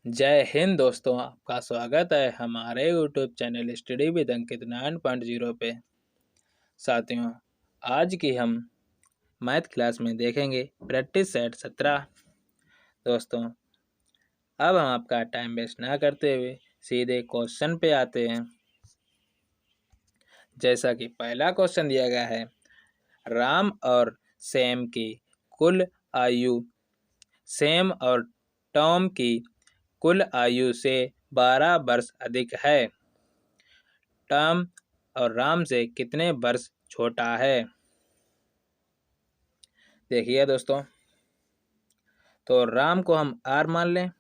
जय हिंद दोस्तों, आपका स्वागत है हमारे यूट्यूब चैनल स्टडी विद अंकित 9.0 पे। साथियों, आज की हम मैथ क्लास में देखेंगे प्रैक्टिस सेट 17। दोस्तों, अब हम आपका टाइम वेस्ट ना करते हुए सीधे क्वेश्चन पे आते हैं। जैसा कि पहला क्वेश्चन दिया गया है, राम और सैम की कुल आयु सैम और टॉम की कुल आयु से 12 वर्ष अधिक है। टॉम और राम से कितने वर्ष छोटा है? देखिए दोस्तों, तो राम को हम आर मान लें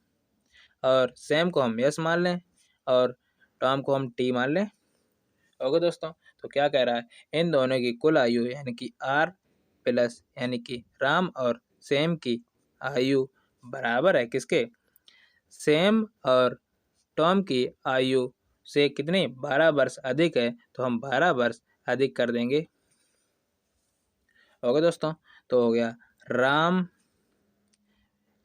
और सैम को हम एस मान लें और टॉम को हम टी मान लें। ओके दोस्तों, तो क्या कह रहा है, इन दोनों की कुल आयु यानी कि आर प्लस यानी कि राम और सैम की आयु बराबर है किसके? सैम और टॉम की आयु से कितने 12 वर्ष अधिक है, तो हम 12 वर्ष अधिक कर देंगे। ओके दोस्तों, तो हो गया राम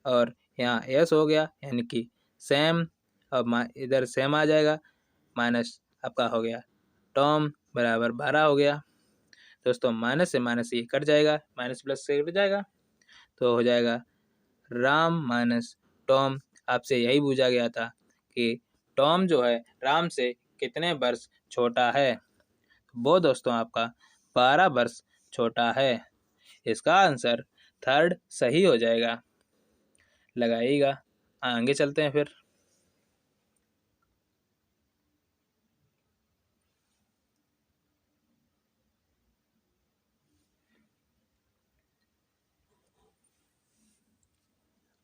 और यहाँ एस हो गया यानी कि सैम, अब इधर सैम आ जाएगा माइनस आपका हो गया टॉम बराबर 12 हो गया। दोस्तों, माइनस से माइनस ये कट जाएगा, माइनस प्लस से कट जाएगा, तो हो जाएगा राम माइनस टॉम। आपसे यही पूछा गया था कि टॉम जो है राम से कितने वर्ष छोटा है। वो दोस्तों आपका 12 वर्ष छोटा है। इसका आंसर थर्ड सही हो जाएगा। लगाइएगा, आगे चलते हैं फिर।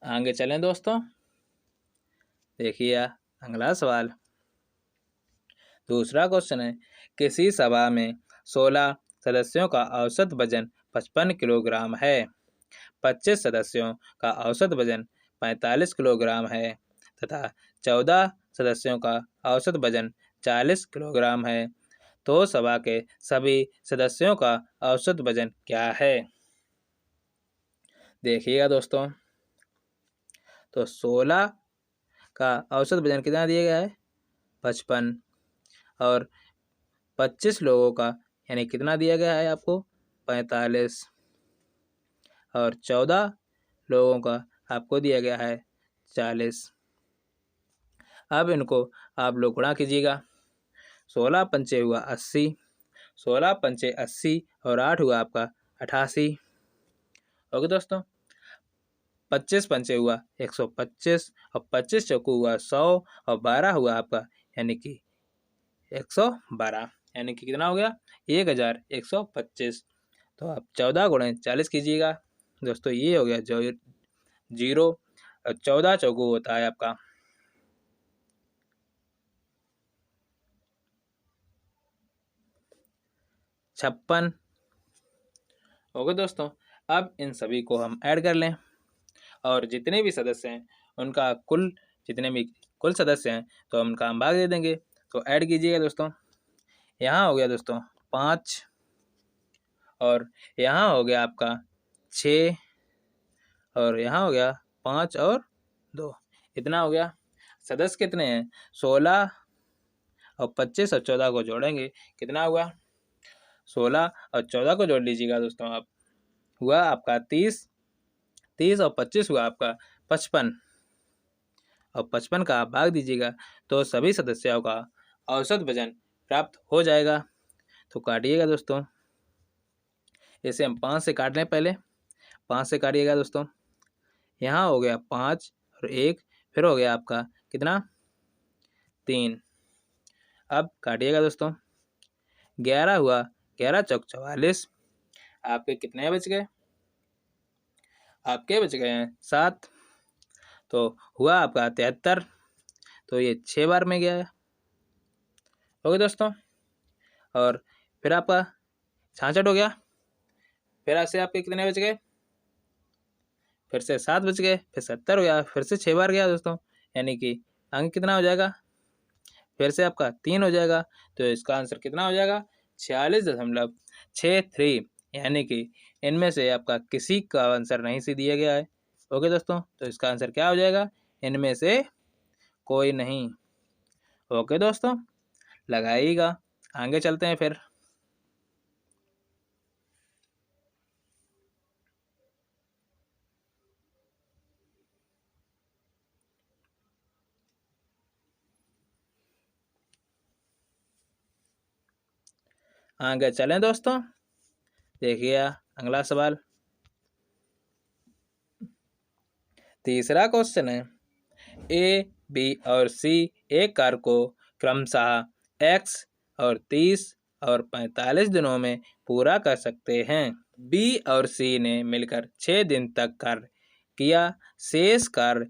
आगे चलें दोस्तों, देखिए अगला सवाल। दूसरा क्वेश्चन है, किसी सभा में 16 सदस्यों का औसत वजन 55 किलोग्राम है। 25 सदस्यों का औसत वजन 45 किलोग्राम है तथा 14 सदस्यों का औसत वजन 40 किलोग्राम है। तो सभा के सभी सदस्यों का औसत वजन क्या है? देखिएगा दोस्तों, तो 16 का औसत वजन कितना दिया गया है? 55, और 25 लोगों का यानी कितना दिया गया है आपको? 45, और 14 लोगों का आपको दिया गया है 40। अब इनको आप लोग गुणा कीजिएगा। 16 पंचे हुआ 80, 16 पंचे 80 और 8 हुआ आपका 88। ओके दोस्तों, 25 पंचे हुआ 125 और 25 चौको हुआ 100 और 12 हुआ आपका यानी कि 112, यानी कि कितना हो गया? 1125। तो आप 14 गुणे 40 कीजिएगा। दोस्तों, ये हो गया जो 0 और 14 चौको होता है आपका 56। ओके दोस्तों, अब इन सभी को हम ऐड कर लें और जितने भी सदस्य हैं उनका जितने भी कुल सदस्य हैं तो हम उनका हम भाग दे देंगे। तो ऐड कीजिएगा दोस्तों। यहाँ हो गया दोस्तों 5 और यहाँ हो गया आपका 6 और यहाँ हो गया 5 और 2, इतना हो गया। सदस्य कितने हैं? 16 और 25 और 14 को जोड़ेंगे, कितना हुआ? 16 और 14 को जोड़ लीजिएगा दोस्तों आप, हुआ आपका 30, 30 और 25 हुआ आपका 55, और 55 का आप भाग दीजिएगा तो सभी सदस्यों का औसत वजन प्राप्त हो जाएगा। तो काटिएगा दोस्तों, इसे हम 5 से काट लें। पहले 5 से काटिएगा दोस्तों। यहाँ हो गया 5 और 1, फिर हो गया आपका कितना? 3। अब काटिएगा दोस्तों। 11 हुआ, 11 चौक 44। आपके कितने बच गए? आपके बच गए हैं 7, तो हुआ आपका 73। तो ये 6 बार में गया है। ओके दोस्तों, और फिर आपका 66 हो गया। फिर ऐसे आपके कितने बच गए? फिर से 7 बच गए, फिर 70 हो गया, फिर से 6 बार गया दोस्तों, यानी कि अंक कितना हो जाएगा? फिर से आपका 3 हो जाएगा। तो इसका आंसर कितना हो जाएगा? 46.63, यानी कि इनमें से आपका किसी का आंसर नहीं से दिया गया है। ओके दोस्तों, तो इसका आंसर क्या हो जाएगा? इनमें से कोई नहीं। ओके दोस्तों, लगाइएगा। आगे चलते हैं फिर। आगे चलें दोस्तों, देखिए अगला सवाल। तीसरा क्वेश्चन है, ए, बी और सी एक कार को क्रमशः एक्स और 30 और 45 दिनों में पूरा कर सकते हैं। बी और सी ने मिलकर 6 दिन तक कार्य किया। शेष कार्य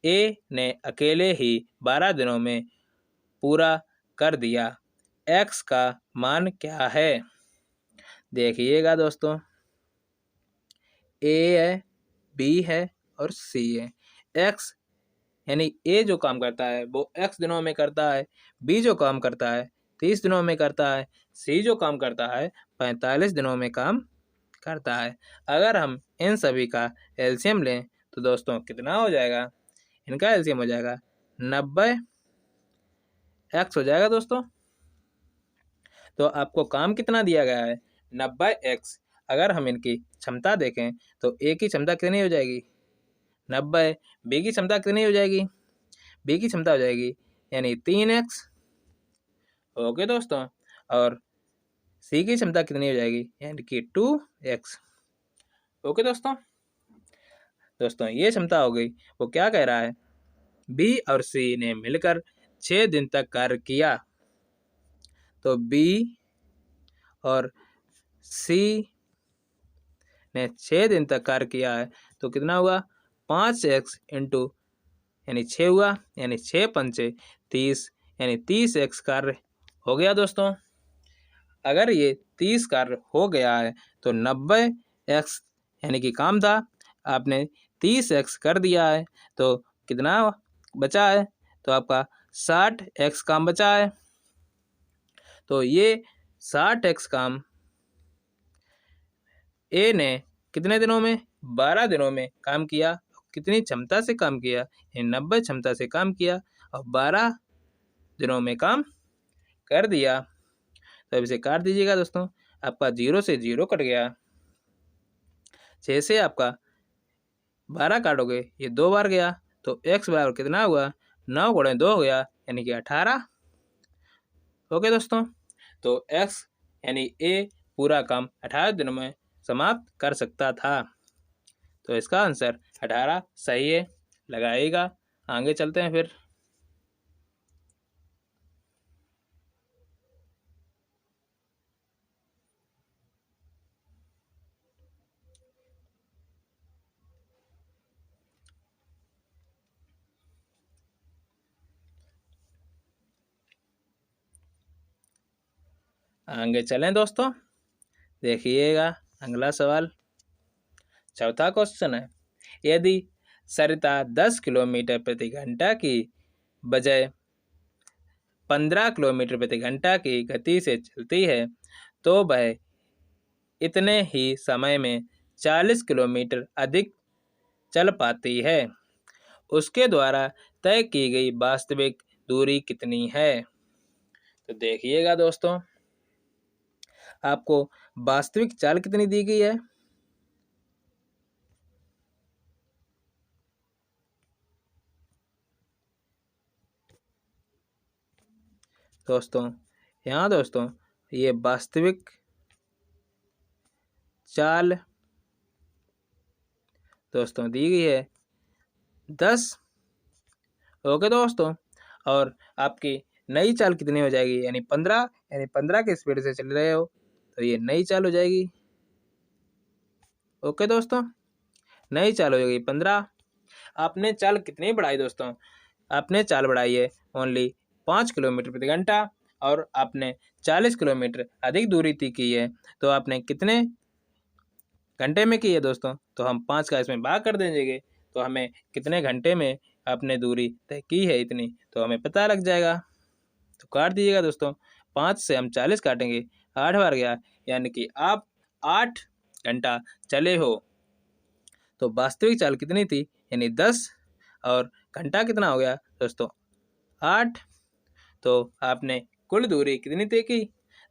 ए ने अकेले ही 12 दिनों में पूरा कर दिया। एक्स का मान क्या है? देखिएगा दोस्तों, ए है, बी है और सी है। एक्स यानी ए जो काम करता है वो एक्स दिनों में करता है, बी जो काम करता है 30 दिनों में करता है, सी जो काम करता है 45 दिनों में काम करता है। अगर हम इन सभी का एलसीएम लें तो दोस्तों कितना हो जाएगा? इनका एलसीएम हो जाएगा 90 एक्स हो जाएगा दोस्तों। तो आपको काम कितना दिया गया है? 90 एक्स। अगर हम इनकी क्षमता देखें तो ए की क्षमता कितनी हो जाएगी? 90। बी की क्षमता कितनी हो जाएगी? बी की क्षमता हो जाएगी यानी 3x। ओके दोस्तों, और सी की क्षमता कितनी हो जाएगी? यानी कि 2x। ओके दोस्तों, ये क्षमता हो गई। वो क्या कह रहा है? बी और सी ने मिलकर 6 दिन तक कार्य किया। तो बी और सी ने 6 दिन तक कार्य किया है तो कितना हुआ? 5x इंटू यानी 6 हुआ, यानी 6 पंचे 30 यानी 30x कार्य हो गया दोस्तों। अगर ये 30 कार्य हो गया है तो 90x यानी कि काम था, आपने 30x कर दिया है तो कितना बचा है? तो आपका 60x काम बचा है। तो ये 60x काम ए ने कितने दिनों में? 12 दिनों में काम किया। कितनी क्षमता से काम किया? 90 क्षमता से काम किया और 12 दिनों में काम कर दिया। तो अब इसे काट दीजिएगा दोस्तों। आपका 0 से 0 कट गया। 6 से आपका 12 काटोगे, ये 2 बार गया तो x बराबर कितना हुआ? 9 गुणे 2 हो गया यानी कि 18। ओके दोस्तों, तो x यानी ए पूरा काम 18 दिनों में समाप्त कर सकता था। तो इसका आंसर 18 सही है। लगाइएगा। आगे चलते हैं फिर। आगे चलें दोस्तों, देखिएगा अगला सवाल। चौथा क्वेश्चन है, यदि सरिता 10 किलोमीटर प्रति घंटा की बजाय 15 किलोमीटर प्रति घंटा की गति से चलती है तो वह इतने ही समय में 40 किलोमीटर अधिक चल पाती है। उसके द्वारा तय की गई वास्तविक दूरी कितनी है? तो देखिएगा दोस्तों, आपको वास्तविक चाल कितनी दी गई है? दोस्तों यहाँ दोस्तों ये वास्तविक चाल दोस्तों दी गई है 10। ओके दोस्तों, और आपकी नई चाल कितनी हो जाएगी? यानी 15, यानी 15 की स्पीड से चल रहे हो तो ये नई चाल हो जाएगी। ओके दोस्तों, नई चाल हो जाएगी 15। आपने चाल कितनी बढ़ाई दोस्तों? आपने चाल बढ़ाई है ओनली 5 किलोमीटर प्रति घंटा और आपने 40 किलोमीटर अधिक दूरी तय की है। तो आपने कितने घंटे में की है दोस्तों? तो हम 5 का इसमें भाग कर देंगे तो हमें कितने घंटे में आपने दूरी तय की है इतनी तो हमें पता लग जाएगा। तो काट दीजिएगा दोस्तों। 5 से हम 40 काटेंगे, 8 बार गया यानी कि आप 8 घंटा चले हो। तो वास्तविक चाल कितनी थी? यानी 10 और घंटा कितना हो गया दोस्तों? 8। तो आपने कुल दूरी कितनी तय की?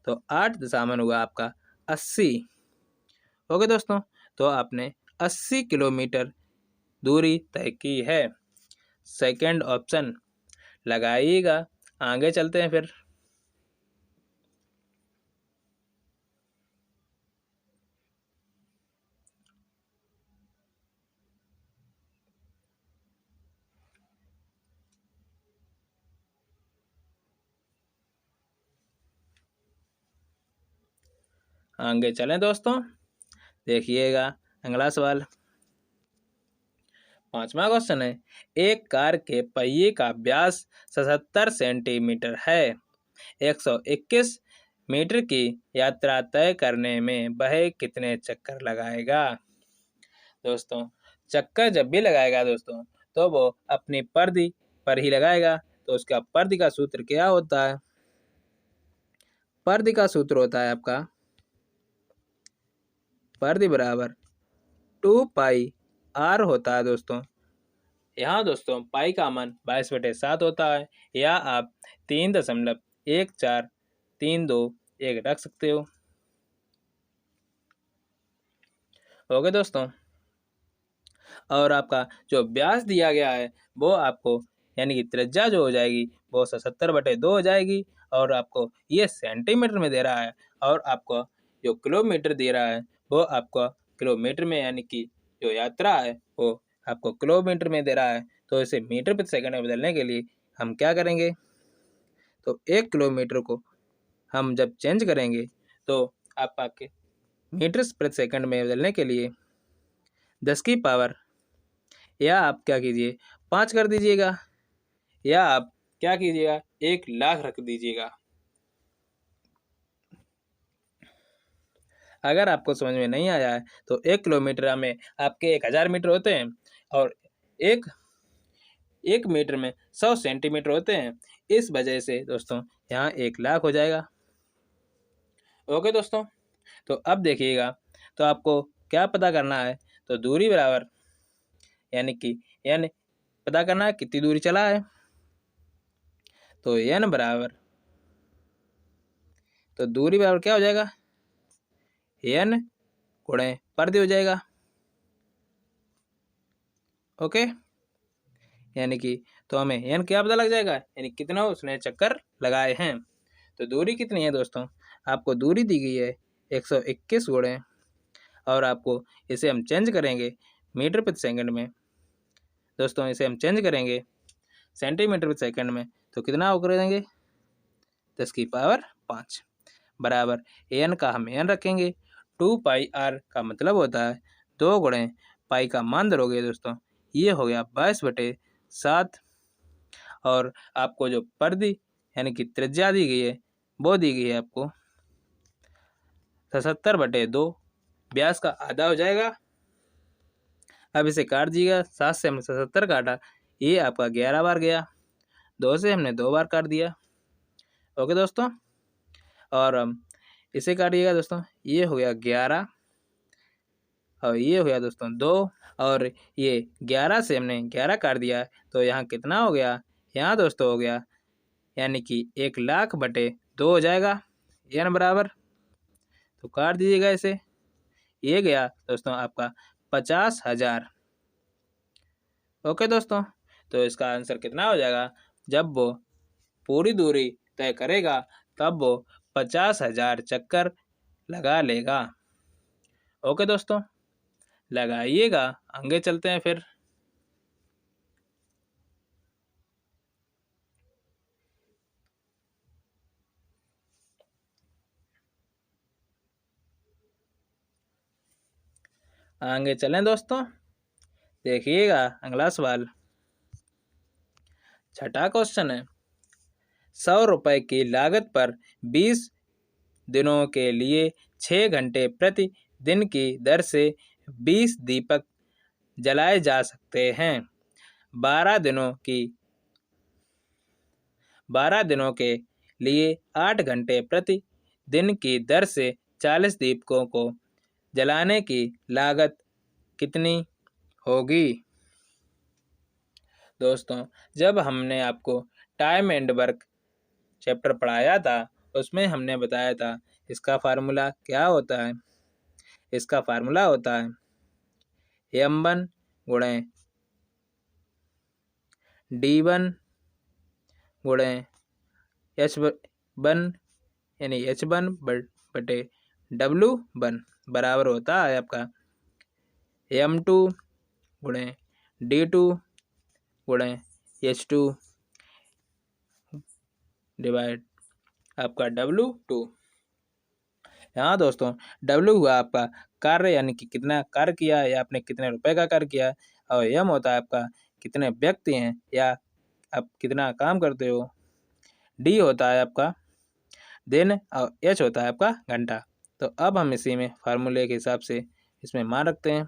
तो 8 दशामन हुआ आपका 80। ओके दोस्तों, तो आपने 80 किलोमीटर दूरी तय की है। सेकंड ऑप्शन लगाइएगा। आगे चलते हैं फिर। आगे चलें दोस्तों, देखिएगा अगला सवाल। 5वां क्वेश्चन है, एक कार के पहिए का व्यास 77 सेंटीमीटर है। 121 मीटर की यात्रा तय करने में वह कितने चक्कर लगाएगा? दोस्तों, चक्कर जब भी लगाएगा दोस्तों, तो वो अपनी पर्दी पर ही लगाएगा। तो उसका पर्दी का सूत्र क्या होता है? पर्दी का सूत्र होता है आपका पर्दी बराबर 2πr होता है दोस्तों। यहाँ दोस्तों पाई का मान 22/7 होता है, या आप 3.1432 रख सकते हो। ओके दोस्तों, और आपका जो व्यास दिया गया है वो आपको यानी कि त्रिज्या जो हो जाएगी वो 77/2 हो जाएगी, और आपको ये सेंटीमीटर में दे रहा है, और आपको जो किलोमीटर दे रहा है वो आपको किलोमीटर में, यानी कि जो यात्रा है वो आपको किलोमीटर में दे रहा है। तो इसे मीटर प्रति सेकंड में बदलने के लिए हम क्या करेंगे? तो 1 किलोमीटर को हम जब चेंज करेंगे तो आपके मीटर प्रति सेकंड में बदलने के लिए 10 की पावर, या आप क्या कीजिए 5 कर दीजिएगा, या आप क्या कीजिएगा 1,00,000 रख दीजिएगा। अगर आपको समझ में नहीं आया है तो 1 किलोमीटर में आपके 1000 मीटर होते हैं, और एक मीटर में 100 सेंटीमीटर होते हैं। इस वजह से दोस्तों यहाँ 1,00,000 हो जाएगा। ओके दोस्तों, तो अब देखिएगा, तो आपको क्या पता करना है? तो दूरी बराबर यानी कि n पता करना है कितनी दूरी चला है। तो n बराबर, तो दूरी बराबर क्या हो जाएगा? n गुणे पर्दी हो जाएगा। ओके, यानी कि तो हमें n क्या पता लग जाएगा, यानी कितना उसने चक्कर लगाए हैं। तो दूरी कितनी है दोस्तों? आपको दूरी दी गई है 121 गुणे, और आपको इसे हम चेंज करेंगे मीटर प्रति सेकंड में। दोस्तों इसे हम चेंज करेंगे सेंटीमीटर प्रति सेकंड में, तो कितना हो कर देंगे? 10 की पावर 5 बराबर एन का हम एन रखेंगे। 2πr का मतलब होता है 2 गुणे पाई का मान धरोगे दोस्तों, ये हो गया 22/7। और आपको जो पर्दी यानी कि त्रिज्या दी गई है वो दी गई है आपको 77/2, व्यास का आधा हो जाएगा। अब इसे काट दीजिएगा, 7 से हमने 77 काटा, ये आपका 11 बार गया। 2 से हमने 2 बार काट दिया। ओके दोस्तों, और इसे काटिएगा दोस्तों, ये हो गया 11, और ये हो गया दोस्तों 2, और ये 11 से हमने 11 काट दिया, तो यहाँ कितना हो गया? यहाँ दोस्तों हो गया यानी कि 1,00,000/2 हो जाएगा n बराबर। तो काट दीजिएगा इसे, ये गया दोस्तों आपका 50,000। ओके दोस्तों, तो इसका आंसर कितना हो जाएगा? जब वो पूरी दूरी तय करेगा तब वो 50,000 चक्कर लगा लेगा। ओके दोस्तों, लगाइएगा। आगे चलते हैं फिर। आगे चलें दोस्तों, देखिएगा अगला सवाल। 6वां क्वेश्चन है, 100 रुपए की लागत पर 20 दिनों के लिए 6 घंटे प्रति दिन की दर से 20 दीपक जलाए जा सकते हैं। 12 दिनों के लिए 8 घंटे प्रति दिन की दर से 40 दीपकों को जलाने की लागत कितनी होगी? दोस्तों, जब हमने आपको टाइम एंड वर्क चैप्टर पढ़ाया था, उसमें हमने बताया था इसका फार्मूला क्या होता है। इसका फार्मूला होता है m1 गुणे d1 गुणे h1 यानी h1 बटे w1 बराबर होता है आपका m2 गुणे d2 गुणे h2 डिवाइड आपका W2। यहाँ दोस्तों W हुआ आपका कार्य, यानी कि कितना कार्य किया है या आपने कितने रुपए का कार्य किया है, और M होता है आपका कितने व्यक्ति हैं या आप कितना काम करते हो। D होता है आपका दिन और H होता है आपका घंटा। तो अब हम इसी में फार्मूले के हिसाब से इसमें मान रखते हैं।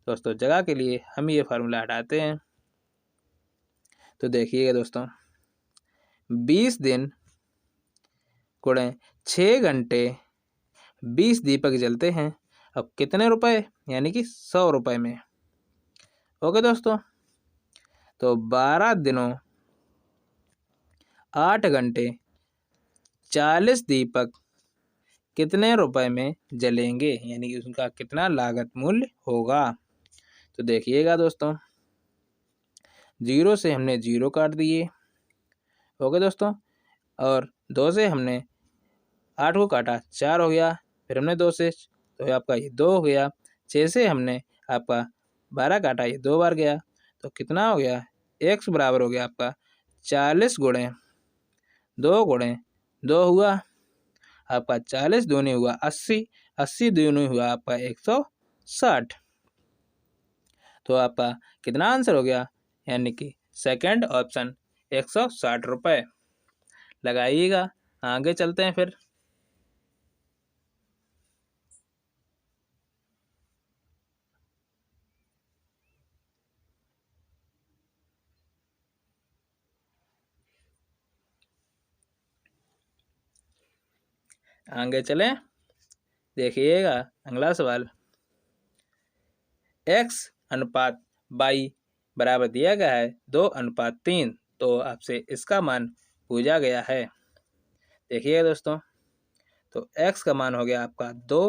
दोस्तों जगह के लिए हम ये फार्मूला हटाते हैं। तो देखिएगा दोस्तों, 20 दिन गुणे 6 घंटे 20 दीपक जलते हैं। अब कितने रुपए, यानी कि 100 रुपए में। ओके दोस्तों, तो 12 दिनों 8 घंटे 40 दीपक कितने रुपए में जलेंगे, यानी कि उनका कितना लागत मूल्य होगा। तो देखिएगा दोस्तों, 0 से हमने 0 काट दिए। ओके दोस्तों, और 2 से हमने 8 को काटा, 4 हो गया। फिर हमने 2 से, तो आपका ये 2 हो गया। 6 से हमने आपका 12 काटा, ये 2 बार गया। तो कितना हो गया, x बराबर हो गया आपका 40 गुणे 2 गुणे 2 हुआ आपका 40 दूनी हुआ 80, 80 दूनी हुआ आपका 160। तो आपका कितना आंसर हो गया, यानी कि सेकंड ऑप्शन 160 रुपये। लगाइएगा, आगे चलते हैं फिर। आगे चलें, देखिएगा अगला सवाल। x अनुपात y बराबर दिया गया है 2:3। तो आपसे इसका मान पूछा गया है। देखिएगा दोस्तों, तो x का मान हो गया आपका 2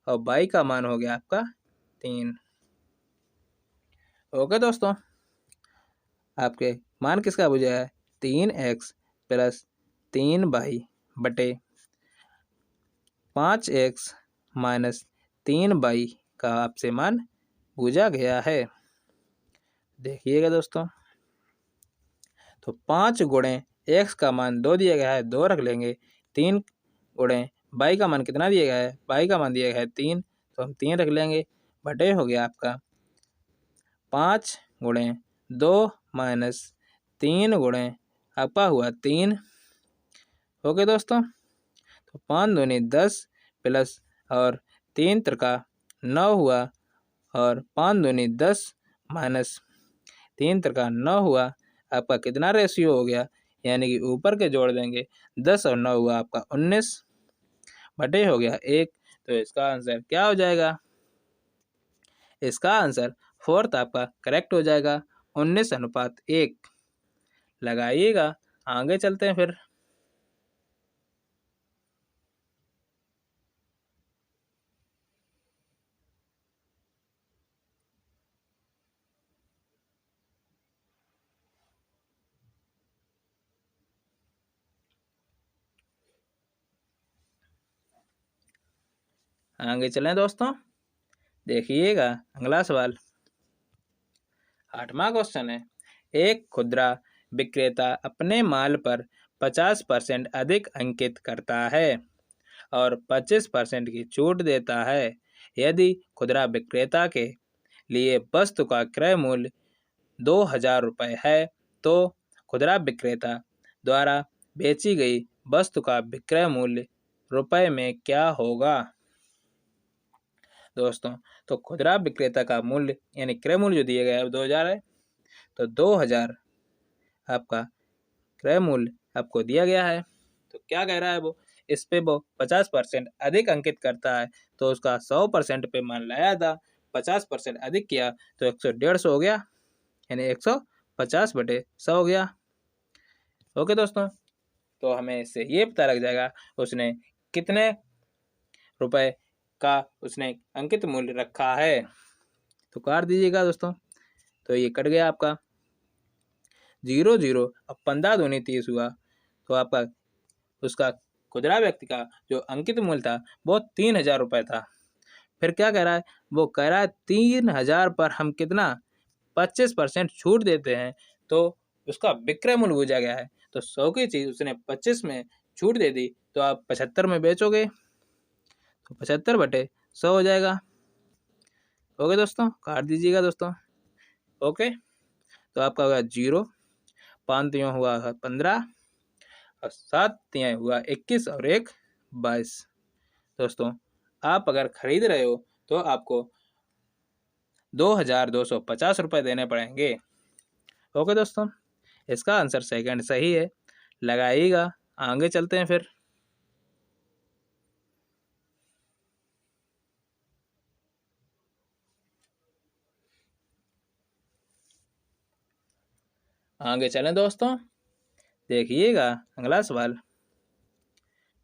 और y का मान हो गया आपका 3। ओके दोस्तों, आपके मान किसका पूछा है, 3x प्लस 3y बटे 5x माइनस 3y का आपसे मान पूछा गया है। देखिएगा दोस्तों, तो 5 गुणे x का मान 2 दिया गया है, 2 रख लेंगे। 3 गुणे y का मान कितना दिया गया है, y का मान दिया गया है 3, तो हम 3 रख लेंगे। बटे हो गया आपका 5 गुणे 2 माइनस 3 गुणे आपका हुआ 3। ओके दोस्तों, तो 5 दूनी 10 प्लस और 3 त्रिका 9 हुआ, और 5 दूनी 10 माइनस 3 त्रिका 9 हुआ। आपका कितना रेशियो हो गया, यानी कि ऊपर के जोड़ देंगे, 10 और 9 हुआ आपका 19 बटे हो गया 1। तो इसका आंसर क्या हो जाएगा, इसका आंसर फोर्थ आपका करेक्ट हो जाएगा, 19:1। लगाइएगा, आगे चलते हैं फिर। आगे चलें दोस्तों, देखिएगा अगला सवाल। 8वां क्वेश्चन है, एक खुदरा विक्रेता अपने माल पर 50% अधिक अंकित करता है और 25% की छूट देता है। यदि खुदरा विक्रेता के लिए वस्तु का क्रय मूल्य 2000 रुपये है, तो खुदरा विक्रेता द्वारा बेची गई वस्तु का विक्रय मूल्य रुपये में क्या होगा। दोस्तों, तो खुदरा विक्रेता का मूल्य यानी क्रय मूल्य जो दिया गया है 2000 है, तो 2000 आपका क्रय मूल्य आपको दिया गया है। तो क्या कह रहा है वो, इस पे वो 50% अधिक अंकित करता है, तो उसका 100% पे मान लाया था, 50% अधिक किया तो 150 हो गया, यानी 50/100 हो गया। ओके दोस्तों, तो हमें इससे ये पता लग जाएगा उसने कितने रुपए का उसने अंकित मूल्य रखा है। तो काट दीजिएगा दोस्तों, तो ये कट गया आपका 0 अब 15 दूनी 30 हुआ, तो आपका उसका खुदरा व्यक्ति का जो अंकित मूल्य था वो 3000 रुपये था। फिर क्या कह रहा है, वो कह रहा है 3000 पर हम कितना 25% छूट देते हैं तो उसका विक्रय मूल्य पूछा गया है। तो 100 की चीज़ उसने 25 में छूट दे दी, तो आप 75 में बेचोगे, तो 75/100 हो जाएगा। ओके दोस्तों, काट दीजिएगा दोस्तों। ओके, तो आपका होगा 0, 5 तियों हुआ 15 और 7 तियाँ हुआ 21 और 1 22। दोस्तों, आप अगर खरीद रहे हो तो आपको 2250 रुपये देने पड़ेंगे। ओके दोस्तों, इसका आंसर सेकंड सही है, लगाइएगा। आगे चलते हैं फिर। आगे चलें दोस्तों, देखिएगा अगला सवाल।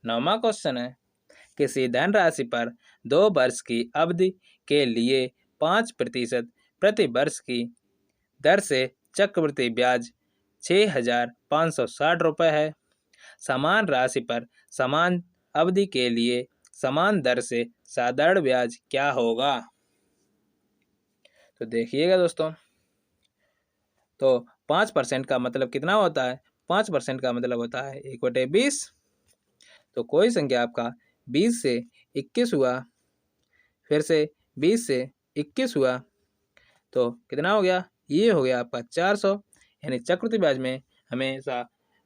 9वां क्वेश्चन है, किसी धनराशि पर 2 वर्ष की अवधि के लिए 5% प्रति वर्ष की दर से चक्रवृद्धि ब्याज 6560 रुपये है। समान राशि पर समान अवधि के लिए समान दर से साधारण ब्याज क्या होगा। तो देखिएगा दोस्तों, तो 5% का मतलब कितना होता है, 5% का मतलब होता है 1/20। तो कोई संख्या आपका 20 से 21 हुआ, फिर से 20 से 21 हुआ, तो कितना हो गया, ये हो गया आपका 400। यानी चक्रवृद्धि ब्याज में हमेशा,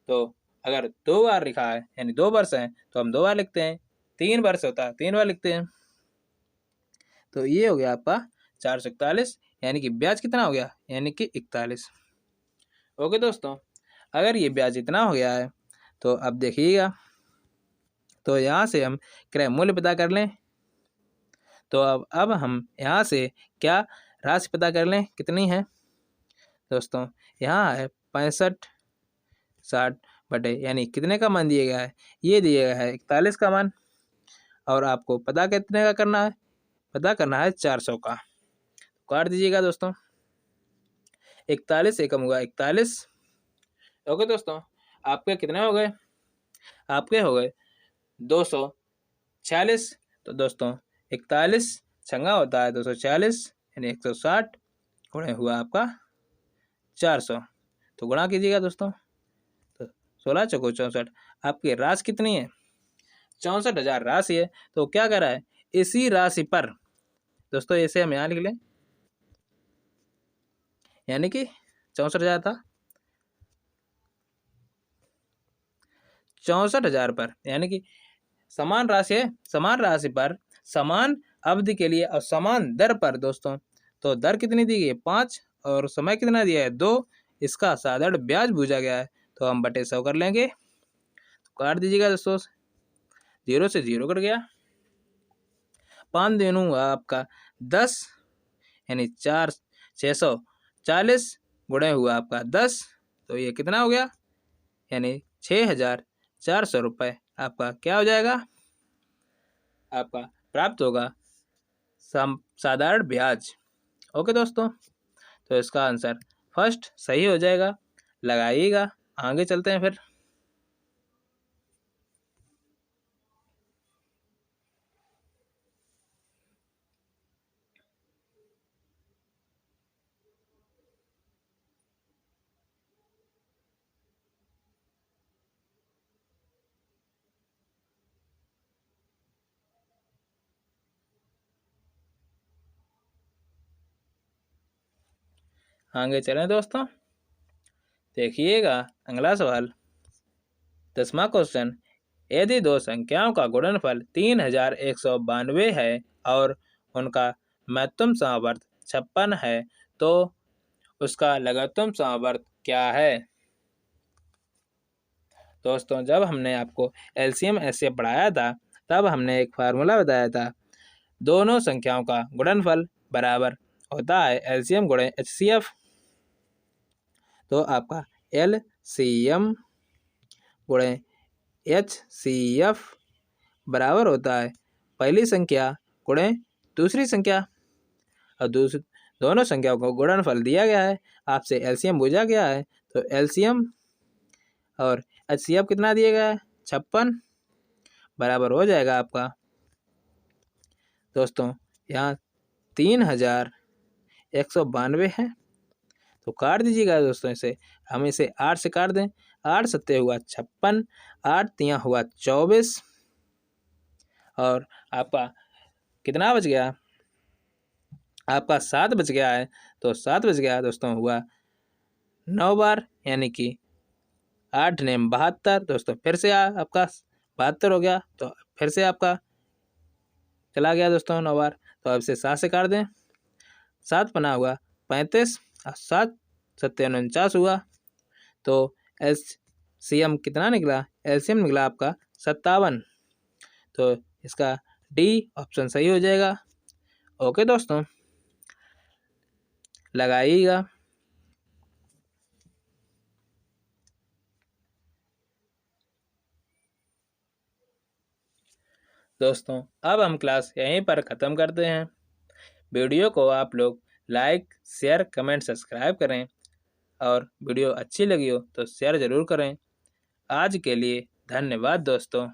तो अगर 2 बार लिखा है यानी 2 वर्ष हैं तो हम 2 बार लिखते हैं, 3 वर्ष होता है 3 बार लिखते हैं। तो ये हो गया आपका 441, यानी कि ब्याज कितना हो गया, यानी कि 41। ओके दोस्तों, अगर ये ब्याज इतना हो गया है तो अब देखिएगा, तो यहाँ से हम क्रय मूल्य पता कर लें। तो अब हम यहाँ से क्या राशि पता कर लें, कितनी है दोस्तों, यहाँ है 65/60 यानी कितने का मान दिया गया है, ये दिया गया है 41 का मान। और आपको पता कितने का करना है, पता करना है 400 का। काट दीजिएगा दोस्तों, 41 एकम हुआ 41। ओके दोस्तों, आपके कितने हो गए, आपके हो गए 246। तो दोस्तों 41 छंगा होता है 246 यानी 160 गुणे हुआ आपका 400। तो गुणा कीजिएगा दोस्तों, तो 16 चौको 64। आपकी राशि कितनी है, 64,000 राशि है। तो क्या कर रहा है, इसी राशि पर दोस्तों इसे हम यहाँ लिख लें, यानी कि 64,000 था, 64,000 पर, यानी कि समान राशि है, समान राशि पर समान अवधि के लिए और समान दर पर दोस्तों। तो दर कितनी दी गई है 5 और समय कितना दिया है 2। इसका साधारण ब्याज पूछा गया है, तो हम बटे 100 कर लेंगे। तो काट दीजिएगा दोस्तों, 0 से 0 कट गया। 5 दूनी हुआ आपका 10 यानी 640 गुणे हुआ आपका 10, तो ये कितना हो गया, यानी 6400 रुपये आपका क्या हो जाएगा, आपका प्राप्त होगा साधारण ब्याज। ओके दोस्तों, तो इसका आंसर फर्स्ट सही हो जाएगा, लगाइएगा। आगे चलते हैं फिर। आगे चलें दोस्तों, देखिएगा अगला सवाल। 10वां क्वेश्चन, यदि दो संख्याओं का गुणनफल 3192 है और उनका महत्तम समवर्त 56 है, तो उसका लघुत्तम समवर्त क्या है। दोस्तों, जब हमने आपको एलसीएम ऐसे पढ़ाया था तब हमने एक फार्मूला बताया था, दोनों संख्याओं का गुणनफल बराबर होता है एलसीएम गुणे एचसीएफ। तो आपका LCM गुणे HCF बराबर होता है पहली संख्या गुणे दूसरी संख्या। और दोनों संख्याओं को गुणनफल दिया गया है, आपसे LCM पूछा गया है, तो LCM और HCF कितना दिया गया है 56 बराबर हो जाएगा आपका दोस्तों यहाँ 3192 है। तो काट दीजिएगा दोस्तों इसे, हम इसे 8 से काट दें, 8 सत्ते हुआ 56, 8 तियाँ हुआ 24 और आपका कितना बच गया, आपका 7 बच गया है। तो 7 बच गया दोस्तों हुआ 9 बार, यानी कि 8 ने 72 दोस्तों, फिर से आपका 72 हो गया, तो फिर से आपका चला गया दोस्तों 9 बार। तो अब इसे 7 से काट दें, 7 पना हुआ 35 और 7 सत्ते 49 हुआ। तो LCM कितना निकला, LCM निकला आपका 57। तो इसका D ऑप्शन सही हो जाएगा। ओके दोस्तों, लगाइएगा। दोस्तों अब हम क्लास यहीं पर ख़त्म करते हैं। वीडियो को आप लोग लाइक, शेयर, कमेंट, सब्सक्राइब करें और वीडियो अच्छी लगी हो तो शेयर ज़रूर करें। आज के लिए धन्यवाद दोस्तों।